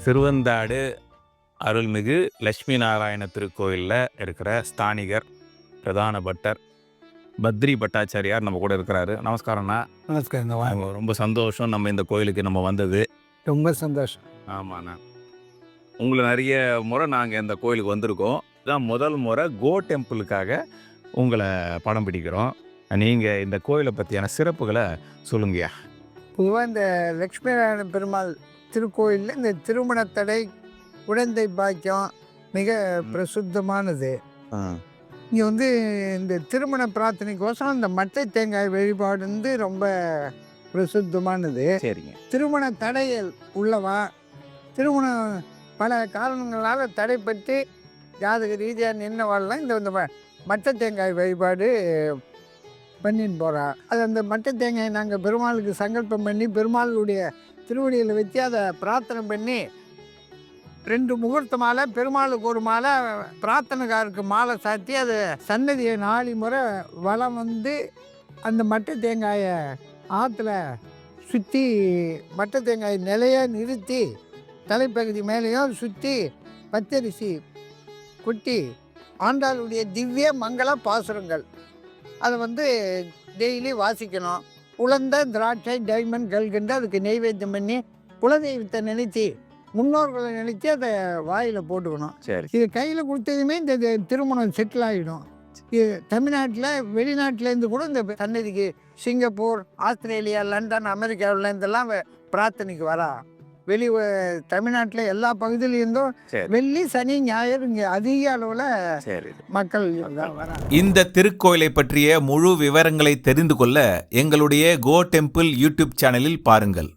சிறுவந்தாடு அருள்மிகு லட்சுமி நாராயண திருக்கோயிலில் இருக்கிற ஸ்தானிகர் பிரதான பட்டர் பத்ரி பட்டாச்சாரியார் நம்ம கூட இருக்கிறாரு. நமஸ்காரம்ண்ணா. நமஸ்காரம். ரொம்ப சந்தோஷம் நம்ம இந்த கோயிலுக்கு நம்ம வந்தது. ரொம்ப சந்தோஷம். ஆமாண்ணா, உங்களை நிறைய முறை நாங்கள் இந்த கோயிலுக்கு வந்திருக்கோம். இதுதான் முதல் முறை கோ டெம்பிளுக்காக உங்களை படம் பிடிக்கிறோம். நீங்கள் இந்த கோயிலை பற்றியான சிறப்புகளை சொல்லுங்கய்யா. பொதுவாக இந்த லக்ஷ்மி நாராயண பெருமாள் திருக்கோயிலில் இந்த திருமண தடை, குழந்தை பாக்கியம் மிக பிரசித்தமானது. இங்கே வந்து இந்த திருமண பிரார்த்தனைக்கோசரம் இந்த மட்டை தேங்காய் வழிபாடு வந்து ரொம்ப பிரசித்தமானது. சரிங்க. திருமண தடைகள் உள்ளவா, திருமணம் பல காரணங்களால் தடைப்பட்டு ஜாதக ரீதியாக நின்றவாள்லாம் இந்த மட்டை தேங்காய் வழிபாடு பண்ணின்னு போகிறா. அது அந்த மட்டை தேங்காய் நாங்கள் பெருமாளுக்கு சங்கல்பம் பண்ணி பெருமாளுடைய திருவடியில் வச்சு அதை பிரார்த்தனை பண்ணி 2 முகூர்த்த மாலை, பெருமாளுக்கு ஒரு மாலை, பிரார்த்தனைக்காருக்கு மாலை சாத்தி அதை சன்னதியை 4 முறை வலம் வந்து அந்த மட்டை தேங்காயை ஆற்றுல சுற்றி மட்டை தேங்காய் நிலையாக நிறுத்தி தலைப்பகுதி மேலேயும் சுற்றி பச்சரிசி கொட்டி ஆண்டாளுடைய திவ்ய மங்கள பாசுரங்கள் அதை வந்து டெய்லி வாசிக்கணும். உலர்ந்த திராட்சை, டைமண்ட், கல்கண்டு அதுக்கு நெய்வேத்தியம் பண்ணி குலதெய்வத்தை நினைத்து முன்னோர்களை நினைத்து அதை வாயில் போட்டுக்கணும். சரி. இது கையில் கொடுத்ததுமே இந்த திருமணம் செட்டில் ஆகிடும். இது தமிழ்நாட்டில் வெளிநாட்டிலேருந்து கூட இந்த சன்னதிக்கு சிங்கப்பூர், ஆஸ்திரேலியா, லண்டன், அமெரிக்காவிலேருந்தெல்லாம் பிரார்த்தனைக்கு வரா. தமிழ்நாட்டில் எல்லா பகுதியிலேருந்தும் வெள்ளி, சனி, ஞாயிறு இங்கே அதிக அளவில் மக்கள் வராங்க. இந்த திருக்கோயிலை பற்றிய முழு விவரங்களை தெரிந்து கொள்ள எங்களுடைய கோ டெம்பிள் யூடியூப் சேனலில் பாருங்கள்.